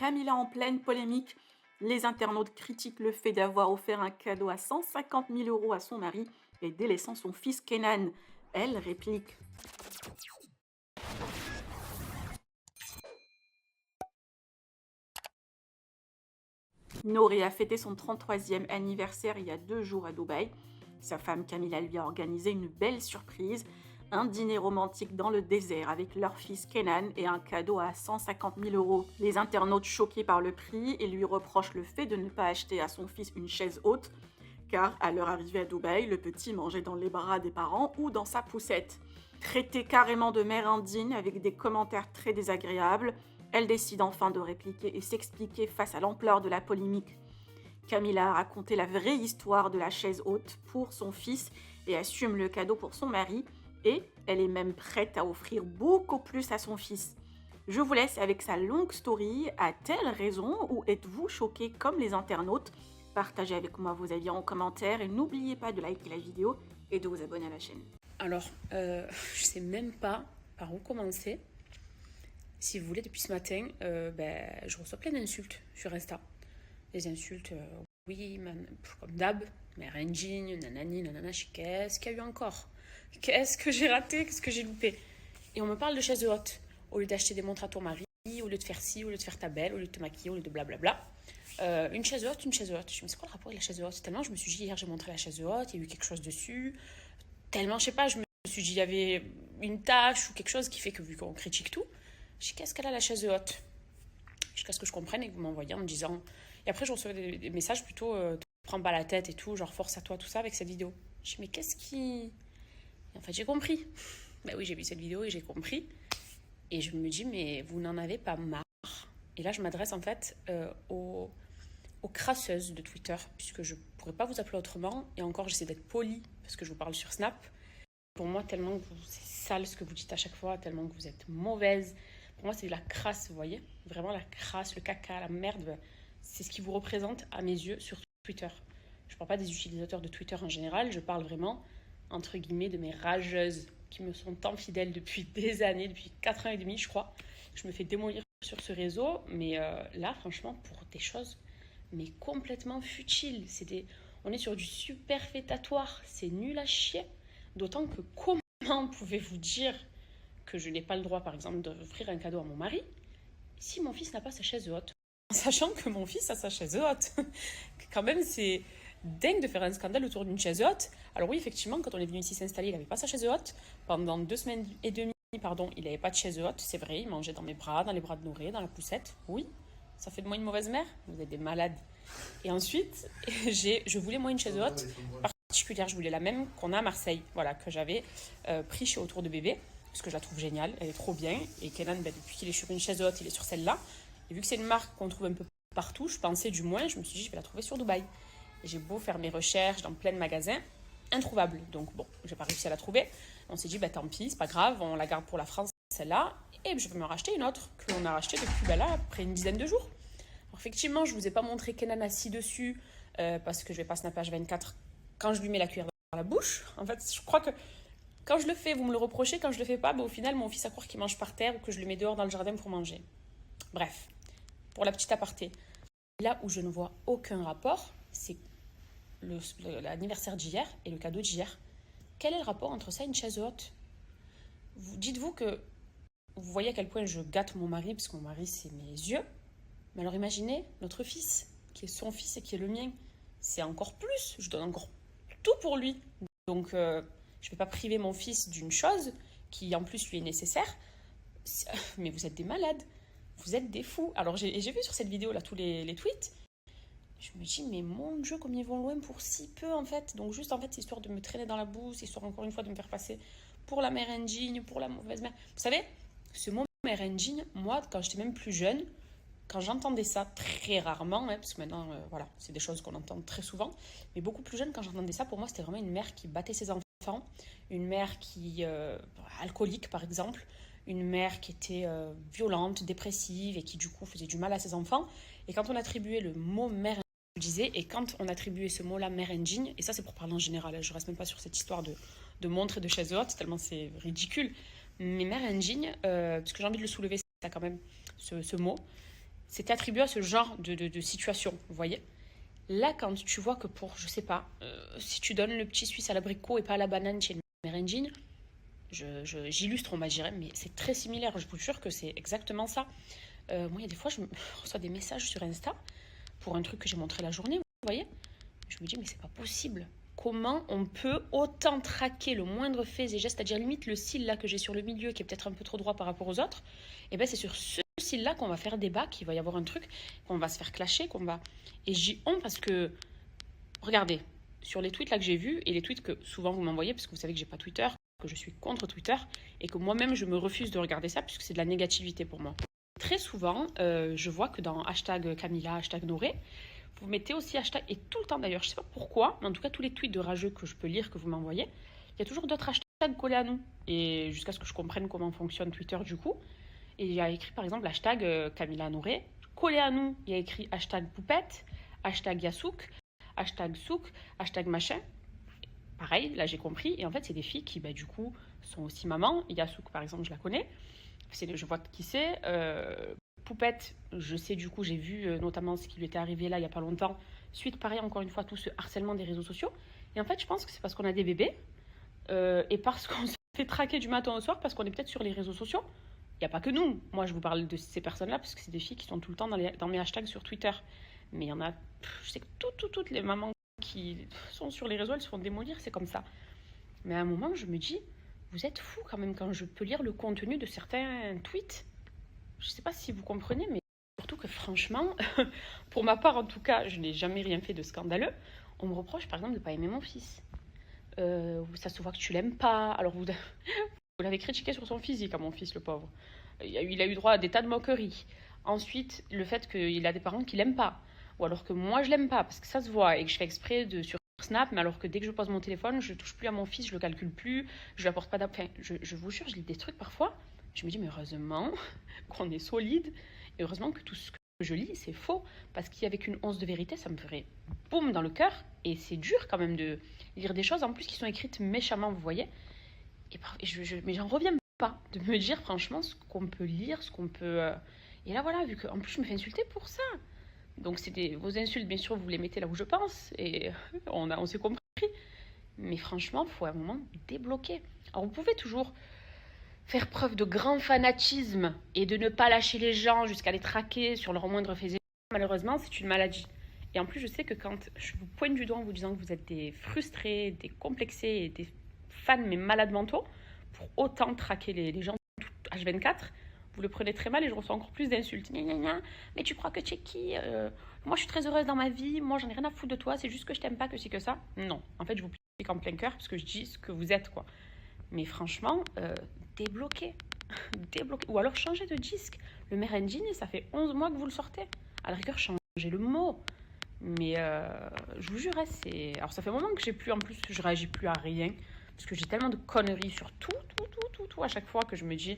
Camila en pleine polémique. Les internautes critiquent le fait d'avoir offert un cadeau à 150 000 euros à son mari et délaissant son fils Kenan. Elle réplique: Nouré a fêté son 33e anniversaire il y a 2 jours à Dubaï. Sa femme Camila lui a organisé une belle surprise, un dîner romantique dans le désert avec leur fils Kenan et un cadeau à 150 000 euros. Les internautes choqués par le prix et lui reprochent le fait de ne pas acheter à son fils une chaise haute, car à leur arrivée à Dubaï, le petit mangeait dans les bras des parents ou dans sa poussette. Traitée carrément de mère indigne avec des commentaires très désagréables, elle décide enfin de répliquer et s'expliquer face à l'ampleur de la polémique. Camila a raconté la vraie histoire de la chaise haute pour son fils et assume le cadeau pour son mari, et elle est même prête à offrir beaucoup plus à son fils. Je vous laisse avec sa longue story. A-t-elle raison ou êtes-vous choqués comme les internautes? Partagez avec moi vos avis en commentaire et n'oubliez pas de liker la vidéo et de vous abonner à la chaîne. Alors, je sais même pas par où commencer. Si vous voulez, depuis ce matin, je reçois plein d'insultes sur Insta. Des insultes, oui, comme d'hab, mère indigne, nanani, nanana, qu'est-ce qu'il y a eu encore? Qu'est-ce que j'ai raté? Qu'est-ce que j'ai loupé? Et on me parle de chaise haute. Au lieu d'acheter des montres à ton mari, au lieu de faire ci, au lieu de faire ta belle, au lieu de te maquiller, au lieu de blablabla. Une chaise haute, une chaise haute. Je me dis, c'est quoi le rapport avec la chaise haute? Tellement, je me suis dit, hier, j'ai montré la chaise haute, il y a eu quelque chose dessus. Tellement, je sais pas, je me suis dit, il y avait une tâche ou quelque chose qui fait que, vu qu'on critique tout, je dis, qu'est-ce qu'elle a la chaise haute? Jusqu'à ce que je comprenne et que vous m'envoyez en me disant. Et après, je reçois des messages plutôt, te prends pas la tête et tout, genre force à toi, tout ça avec cette vidéo. Je dis, mais qu'est-ce qui. Et en fait, j'ai compris. Ben oui, j'ai vu cette vidéo et j'ai compris. Et je me dis, mais vous n'en avez pas marre? Et là, je m'adresse en fait aux crasseuses de Twitter, puisque je pourrais pas vous appeler autrement. Et encore, j'essaie d'être polie, parce que je vous parle sur Snap. Pour moi, tellement que c'est sale ce que vous dites à chaque fois, tellement que vous êtes mauvaise. Pour moi, c'est de la crasse, vous voyez? Vraiment la crasse, le caca, la merde. C'est ce qui vous représente à mes yeux sur Twitter. Je ne parle pas des utilisateurs de Twitter en général, je parle vraiment, entre guillemets, de mes rageuses qui me sont tant fidèles depuis des années, depuis 4 ans et demi, je crois. Je me fais démolir sur ce réseau, mais là, franchement, pour des choses mais complètement futiles. On est sur du superfétatoire, c'est nul à chier. D'autant que comment pouvez-vous dire que je n'ai pas le droit, par exemple, d'offrir un cadeau à mon mari si mon fils n'a pas sa chaise haute? En sachant que mon fils a sa chaise haute. Quand même, c'est dingue de faire un scandale autour d'une chaise haute. Alors oui, effectivement, quand on est venu ici s'installer, il n'avait pas sa chaise haute. Pendant 2 semaines et demie, il n'avait pas de chaise haute. C'est vrai, il mangeait dans mes bras, dans les bras de Nouré, dans la poussette. Oui, ça fait de moi une mauvaise mère. Vous êtes des malades. Et ensuite, je voulais moi une chaise haute particulière. Je voulais la même qu'on a à Marseille, voilà, que j'avais pris chez Autour de Bébé, parce que je la trouve géniale, elle est trop bien. Et Kenan, depuis qu'il est sur une chaise haute, il est sur celle-là. Et vu que c'est une marque qu'on trouve un peu partout, je pensais du moins, je me suis dit, je vais la trouver sur Dubaï. Et j'ai beau faire mes recherches dans plein de magasins, introuvable. Donc bon, j'ai pas réussi à la trouver. On s'est dit, tant pis, c'est pas grave, on la garde pour la France, celle-là. Et je vais me racheter une autre, qu'on a rachetée depuis là, après une dizaine de jours. Alors effectivement, je vous ai pas montré Kenan assis dessus, parce que je vais pas snapper H24 quand je lui mets la cuillère dans la bouche. En fait, je crois que quand je le fais, vous me le reprochez. Quand je le fais pas, au final, mon fils a croire qu'il mange par terre ou que je le mets dehors dans le jardin pour manger. Bref, pour la petite aparté. Là où je ne vois aucun rapport, c'est l'anniversaire d'hier et le cadeau d'hier. Quel est le rapport entre ça et une chaise haute? Dites-vous que vous voyez à quel point je gâte mon mari, parce que mon mari, c'est mes yeux. Mais alors imaginez notre fils, qui est son fils et qui est le mien. C'est encore plus, je donne encore tout pour lui. Donc, je ne vais pas priver mon fils d'une chose qui, en plus, lui est nécessaire. Mais vous êtes des malades. Vous êtes des fous. Alors, j'ai vu sur cette vidéo, là, tous les tweets. Je me dis, mais mon Dieu, comme ils vont loin pour si peu, en fait. Donc, juste, en fait, c'est histoire de me traîner dans la boue, histoire, encore une fois, de me faire passer pour la mère indigne, pour la mauvaise mère. Vous savez, ce mot mère indigne, moi, quand j'étais même plus jeune, quand j'entendais ça très rarement, parce que maintenant, voilà, c'est des choses qu'on entend très souvent, mais beaucoup plus jeune, quand j'entendais ça, pour moi, c'était vraiment une mère qui battait ses enfants, une mère qui, alcoolique, par exemple, une mère qui était violente, dépressive, et qui, du coup, faisait du mal à ses enfants. Et quand on attribuait le mot mère, je disais, et quand on attribuait ce mot-là, mère indigne, et ça, c'est pour parler en général, je reste même pas sur cette histoire de montre et de chaise haute, tellement c'est ridicule, mais mère indigne, parce que j'ai envie de le soulever, ça quand même, ce mot, c'était attribué à ce genre de situation, vous voyez. Là, quand tu vois que pour, je sais pas, si tu donnes le petit suisse à l'abricot et pas à la banane chez le mérengine, j'illustre, on va dire, mais c'est très similaire. Je vous jure que c'est exactement ça. Moi, il y a des fois, je reçois des messages sur Insta pour un truc que j'ai montré la journée, vous voyez. Je me dis, mais c'est pas possible. Comment on peut autant traquer le moindre fait et geste, c'est-à-dire limite le cil là que j'ai sur le milieu qui est peut-être un peu trop droit par rapport aux autres, et bien c'est sur ce cil là qu'on va faire débat, qu'il va y avoir un truc, qu'on va se faire clasher, qu'on va... Et j'y honte parce que, regardez, sur les tweets là que j'ai vus, et les tweets que souvent vous m'envoyez, parce que vous savez que j'ai pas Twitter, que je suis contre Twitter, et que moi-même je me refuse de regarder ça, puisque c'est de la négativité pour moi. Très souvent, je vois que dans hashtag Camilla, hashtag Noré, vous mettez aussi hashtag, et tout le temps d'ailleurs, je sais pas pourquoi, mais en tout cas tous les tweets de rageux que je peux lire, que vous m'envoyez, il y a toujours d'autres hashtags collés à nous. Et jusqu'à ce que je comprenne comment fonctionne Twitter du coup. Et il y a écrit par exemple hashtag Camilla Noré. Collé à nous, il y a écrit hashtag Poupette, hashtag Yasouk, hashtag Souk, hashtag machin. Pareil, là j'ai compris. Et en fait, c'est des filles qui, bah, du coup, sont aussi mamans. Yasouk, par exemple, je la connais. Je vois qui c'est. Poupette, je sais du coup, j'ai vu notamment ce qui lui était arrivé là il n'y a pas longtemps. Suite, pareil, encore une fois, tout ce harcèlement des réseaux sociaux. Et en fait, je pense que c'est parce qu'on a des bébés et parce qu'on se fait traquer du matin au soir, parce qu'on est peut-être sur les réseaux sociaux. Il n'y a pas que nous. Moi, je vous parle de ces personnes-là parce que c'est des filles qui sont tout le temps dans mes hashtags sur Twitter. Mais il y en a, je sais que toutes les mamans qui sont sur les réseaux, elles se font démolir, c'est comme ça. Mais à un moment, je me dis, vous êtes fous quand même quand je peux lire le contenu de certains tweets. Je ne sais pas si vous comprenez, mais surtout que franchement, pour ma part en tout cas, je n'ai jamais rien fait de scandaleux. On me reproche par exemple de ne pas aimer mon fils. Ça se voit que tu l'aimes pas. Alors vous l'avez critiqué sur son physique à mon fils, le pauvre. Il a eu droit à des tas de moqueries. Ensuite, le fait qu'il a des parents qui l'aiment pas. Ou alors que moi je l'aime pas, parce que ça se voit et que je fais exprès sur Snap, mais alors que dès que je pose mon téléphone, je touche plus à mon fils, je le calcule plus, je lui apporte pas d'appel. Enfin, je vous jure, je lis des trucs parfois. Je me dis, mais heureusement qu'on est solide, et heureusement que tout ce que je lis, c'est faux, parce qu'avec une once de vérité, ça me ferait boum dans le cœur, et c'est dur quand même de lire des choses, en plus, qui sont écrites méchamment, vous voyez. Mais j'en reviens pas de me dire, franchement, ce qu'on peut lire, ce qu'on peut... Et là, voilà, vu qu'en plus, je me fais insulter pour ça. Donc, vos insultes, bien sûr, vous les mettez là où je pense, et on s'est compris. Mais franchement, il faut à un moment débloquer. Alors, vous pouvez toujours faire preuve de grand fanatisme et de ne pas lâcher les gens jusqu'à les traquer sur leur moindre fait. Malheureusement, c'est une maladie. Et en plus, je sais que quand je vous pointe du doigt en vous disant que vous êtes des frustrés, des complexés et des fans mais malades mentaux, pour autant traquer les gens H24, vous le prenez très mal et je reçois encore plus d'insultes. Mais tu crois que tu es qui Moi, je suis très heureuse dans ma vie. Moi, j'en ai rien à foutre de toi. C'est juste que je t'aime pas, que c'est que ça. Non. En fait, je vous pique en plein cœur parce que je dis ce que vous êtes, quoi. Mais franchement, débloquez. Ou alors changez de disque. Le Mérendine, ça fait 11 mois que vous le sortez. À la rigueur, changez le mot. Mais je vous jure, c'est... Alors ça fait un moment que j'ai plus, en plus, je réagis plus à rien. Parce que j'ai tellement de conneries sur tout à chaque fois que je me dis,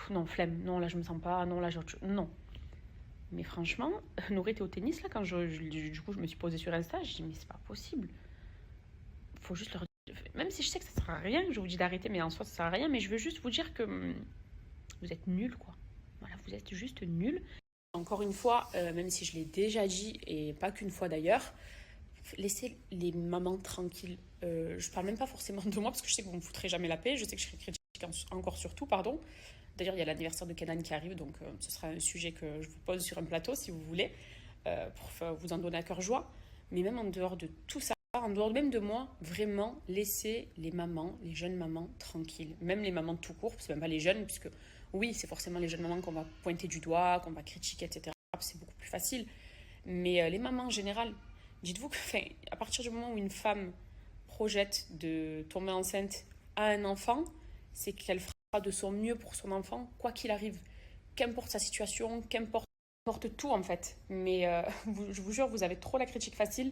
non, flemme, non, là je me sens pas, non, là j'ai autre chose. Non. Mais franchement, Nourri était au tennis, là, quand du coup je me suis posée sur Insta, je dis, mais c'est pas possible. Faut juste leur dire, même si je sais que ça sert à rien, je vous dis d'arrêter, mais en soi ça sert à rien, mais je veux juste vous dire que vous êtes nuls, quoi. Voilà, vous êtes juste nuls. Encore une fois, même si je l'ai déjà dit, et pas qu'une fois d'ailleurs, laissez les mamans tranquilles. Je parle même pas forcément de moi, parce que je sais que vous me foutrez jamais la paix, je sais que je serai critique encore sur tout, pardon. D'ailleurs, il y a l'anniversaire de Kenan qui arrive, donc ce sera un sujet que je vous pose sur un plateau, si vous voulez, pour vous en donner à cœur joie. Mais même en dehors de tout ça, en dehors même de moi, vraiment, laissez les mamans, les jeunes mamans, tranquilles. Même les mamans tout court, c'est même pas les jeunes, puisque oui, c'est forcément les jeunes mamans qu'on va pointer du doigt, qu'on va critiquer, etc. C'est beaucoup plus facile. Mais les mamans en général, dites-vous que à partir du moment où une femme projette de tomber enceinte à un enfant, c'est qu'elle fera de son mieux pour son enfant, quoi qu'il arrive. Qu'importe sa situation, qu'importe tout en fait. Mais je vous jure, vous avez trop la critique facile.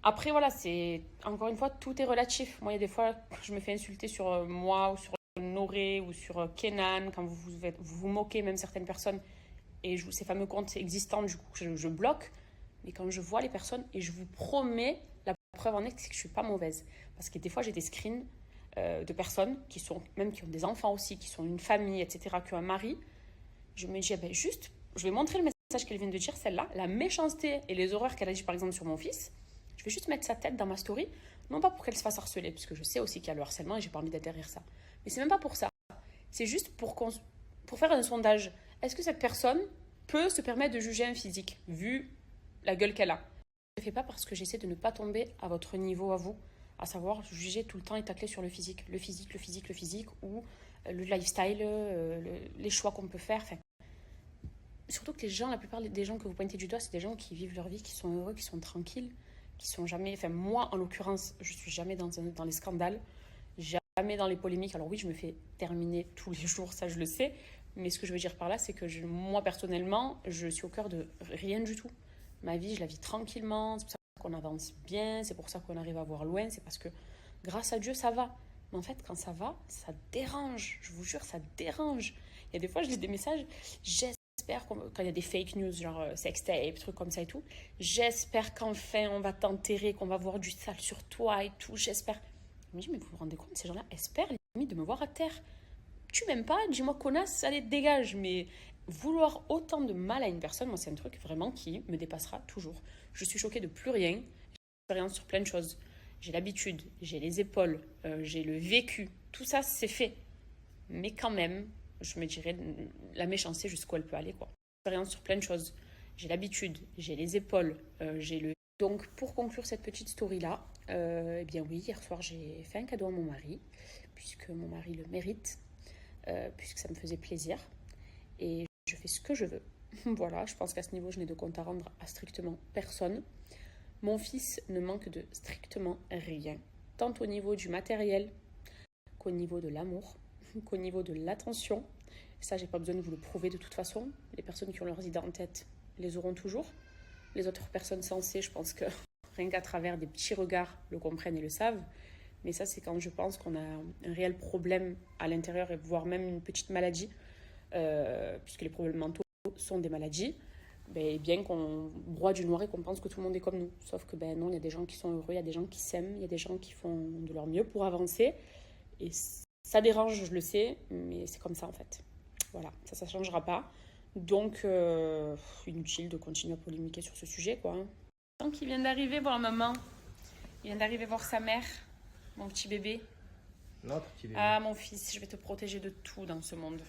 Après, voilà, c'est encore une fois, tout est relatif. Moi, il y a des fois, je me fais insulter sur moi ou sur Noré ou sur Kenan, quand vous moquez même certaines personnes. Et ces fameux comptes existants, du coup, je bloque. Mais quand je vois les personnes, et je vous promets, la preuve en est, c'est que je ne suis pas mauvaise. Parce que des fois, j'ai des screens de personnes qui ont des enfants aussi, qui sont une famille, etc., qui ont un mari. Je me dis, juste, je vais montrer le message qu'elle vient de dire, celle-là, la méchanceté et les horreurs qu'elle a dit par exemple sur mon fils, je vais juste mettre sa tête dans ma story, non pas pour qu'elle se fasse harceler, parce que je sais aussi qu'il y a le harcèlement et j'ai pas envie d'être derrière ça. Mais c'est même pas pour ça. C'est juste pour faire un sondage. Est-ce que cette personne peut se permettre de juger un physique, vu la gueule qu'elle a? Je ne le fais pas parce que j'essaie de ne pas tomber à votre niveau à vous, à savoir juger tout le temps et tacler sur le physique, ou le lifestyle, les choix qu'on peut faire. Enfin, surtout que les gens, la plupart des gens que vous pointez du doigt, c'est des gens qui vivent leur vie, qui sont heureux, qui sont tranquilles, qui sont jamais... Enfin, moi, en l'occurrence, je suis jamais dans les scandales, jamais dans les polémiques. Alors oui, je me fais terminer tous les jours, ça je le sais, mais ce que je veux dire par là, c'est que moi, personnellement, je suis au cœur de rien du tout. Ma vie, je la vis tranquillement, c'est pour ça qu'on avance bien, c'est pour ça qu'on arrive à voir loin, c'est parce que grâce à Dieu, ça va. Mais en fait, quand ça va, ça dérange, je vous jure, ça dérange. Il y a des fois, je lis des messages, j'espère, quand il y a des fake news, genre sextape, trucs comme ça et tout, j'espère qu'enfin on va t'enterrer, qu'on va voir du sale sur toi et tout, j'espère. Je me dis, mais vous vous rendez compte, ces gens-là espèrent limite de me voir à terre. Tu m'aimes pas, dis-moi connasse, allez, dégage. Mais vouloir autant de mal à une personne, moi, c'est un truc vraiment qui me dépassera toujours. Je suis choquée de plus rien. J'ai l'expérience sur plein de choses. J'ai l'habitude, j'ai les épaules, j'ai le vécu. Tout ça, c'est fait. Mais quand même, je me dirais la méchanceté jusqu'où elle peut aller, quoi. Expérience sur plein de choses. J'ai l'habitude, j'ai les épaules, j'ai le... Donc, pour conclure cette petite story-là, eh bien oui, hier soir, j'ai fait un cadeau à mon mari, puisque mon mari le mérite, puisque ça me faisait plaisir. Et je fais ce que je veux. Voilà, je pense qu'à ce niveau, je n'ai de compte à rendre à strictement personne. Mon fils ne manque de strictement rien, tant au niveau du matériel qu'au niveau de l'amour, qu'au niveau de l'attention. Ça, j'ai pas besoin de vous le prouver de toute façon. Les personnes qui ont leurs idées en tête les auront toujours. Les autres personnes sensées, je pense que rien qu'à travers des petits regards, le comprennent et le savent. Mais ça, c'est quand je pense qu'on a un réel problème à l'intérieur, et voire même une petite maladie, puisque les problèmes mentaux sont des maladies, ben, bien qu'on broie du noir et qu'on pense que tout le monde est comme nous. Sauf que ben non, il y a des gens qui sont heureux, il y a des gens qui s'aiment, il y a des gens qui font de leur mieux pour avancer. Et ça dérange, je le sais, mais c'est comme ça en fait. Voilà, ça ne changera pas. Donc, inutile de continuer à polémiquer sur ce sujet, quoi. Tant qu'il vient d'arriver voir maman, il vient d'arriver voir sa mère, mon petit bébé. Notre petit bébé. Ah, mon fils, je vais te protéger de tout dans ce monde.